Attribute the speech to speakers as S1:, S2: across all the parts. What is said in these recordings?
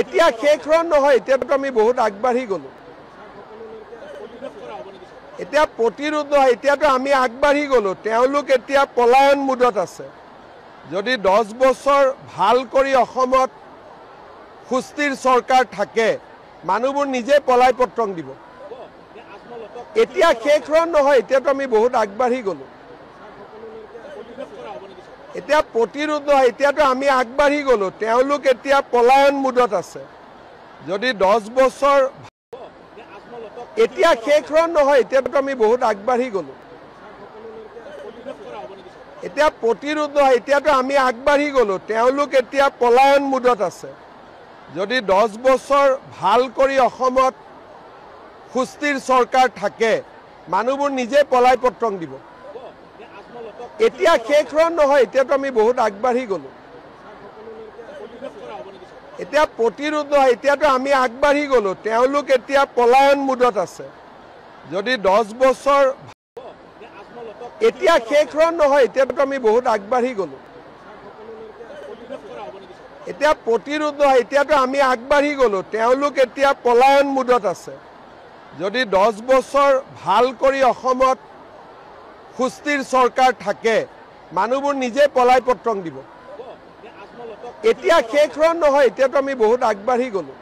S1: এতিয়া শেষৰণ নহয়, এতিয়াতো আমি বহুত আগবাঢ়ি গ'লো। এতিয়া প্ৰতিৰোধ নহয়, এতিয়াতো আমি আগবাঢ়ি গ'লো। তেওঁলোক এতিয়া পলায়ন মুডত আছে। যদি 10 বছৰ ভাল কৰি অসমত সুস্থিৰ চৰকাৰ থাকে, মানুহবোৰ নিজে পলাই পত্ৰং দিব। এতিয়া শেষৰণ নহয়, এতিয়াতো আমি বহুত আগবাঢ়ি গ'লো। এতিয়া প্ৰতিৰোধ নহয়, এতিয়াতো আমি আগবাঢ়ি গ'লো। তেওঁলোক এতিয়া পলায়ন মুডত আছে। যদি 10 বছৰ এতিয়া শেষৰণ নহয়, এতিয়াতো আমি বহুত আগবাঢ়ি গ'লো। এতিয়া প্ৰতিৰোধ নহয়, এতিয়াতো আমি আগবাঢ়ি গ'লো। তেওঁলোক এতিয়া পলায়ন মুডত আছে। যদি 10 বছৰ ভাল কৰি অসমত সুস্থিৰ চৰকাৰ থাকে, মানুহবোৰ নিজে পলাই পত্ৰং দিব। এতিয়া শেষৰণ নহয়, এতিয়াতো আমি বহুত আগবাঢ়ি গ'লো। এতিয়া প্ৰতিৰোধ নহয়, এতিয়াতো আমি আগবাঢ়ি গ'লো। তেওঁলোক এতিয়া পলায়ন মুডত আছে। যদি 10 বছৰ এতিয়া শেষৰণ নহয়, এতিয়াতো আমি বহুত আগবাঢ়ি গ'লো। এতিয়া প্ৰতিৰোধ নহয়, এতিয়াতো আমি আগবাঢ়ি গ'লো। তেওঁলোক এতিয়া পলায়ন মুডত আছে। যদি 10 বছৰ ভাল কৰি অসমত সুস্থিৰ চৰকাৰ থাকে, মানুহবোৰ নিজে পলাই পত্ৰং দিব। এতিয়া শেষৰণ নহয়, এতিয়াতো আমি বহুত আগবাঢ়ি গ'লো।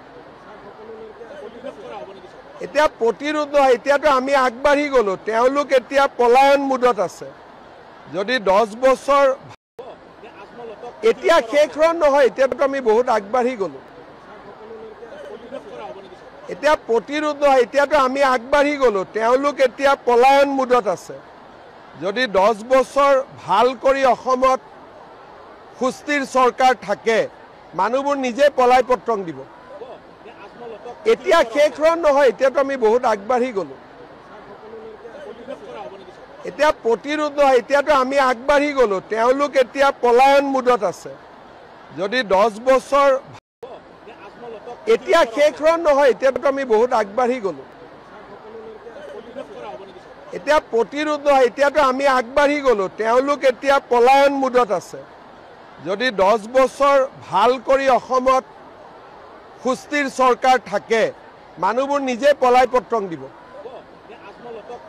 S1: এতিয়া প্ৰতিৰোধ নহয়, এতিয়াতো আমি আগবাঢ়ি গ'লো। তেওঁলোক এতিয়া পলায়ন মুডত আছে। যদি 10 বছৰ এতিয়া শেষৰণ নহয়, এতিয়াতো আমি বহুত আগবাঢ়ি গ'লো। এতিয়া প্ৰতিৰোধ নহয়, এতিয়াতো আমি আগবাঢ়ি গ'লো। তেওঁলোক এতিয়া পলায়ন মুডত আছে। যদি 10 বছৰ ভাল কৰি অসমত সুস্থিৰ চৰকাৰ থাকে, মানুহবোৰ নিজে পলাই পত্ৰং দিব। এতিয়া শেষৰণ নহয়, এতিয়াতো আমি বহুত আগবাঢ়ি গ'লো। এতিয়া প্ৰতিৰোধ নহয়, এতিয়াতো আমি আগবাঢ়ি গ'লো। তেওঁলোক এতিয়া পলায়ন মুডত আছে। যদি 10 বছৰ এতিয়া শেষৰণ নহয়, এতিয়াতো আমি বহুত আগবাঢ়ি গ'লো। এতিয়া প্ৰতিৰোধ নহয়, এতিয়াতো আমি আগবাঢ়ি গ'লো। তেওঁলোক এতিয়া পলায়ন মুডত আছে। যদি 10 বছৰ ভাল কৰি অসমত সুস্থিৰ চৰকাৰ থাকে, মানুহবোৰ নিজে পলাই পত্ৰং দিব।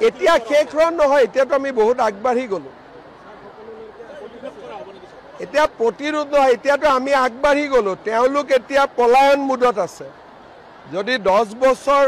S1: এতিয়া শেষৰণ নহয়, এতিয়াতো আমি বহুত আগবাঢ়ি গ'লো। এতিয়া প্ৰতিৰোধ নহয়, এতিয়াতো আমি আগবাঢ়ি গ'লো। তেওঁলোক এতিয়া পলায়ন মুডত আছে। যদি 10 বছৰ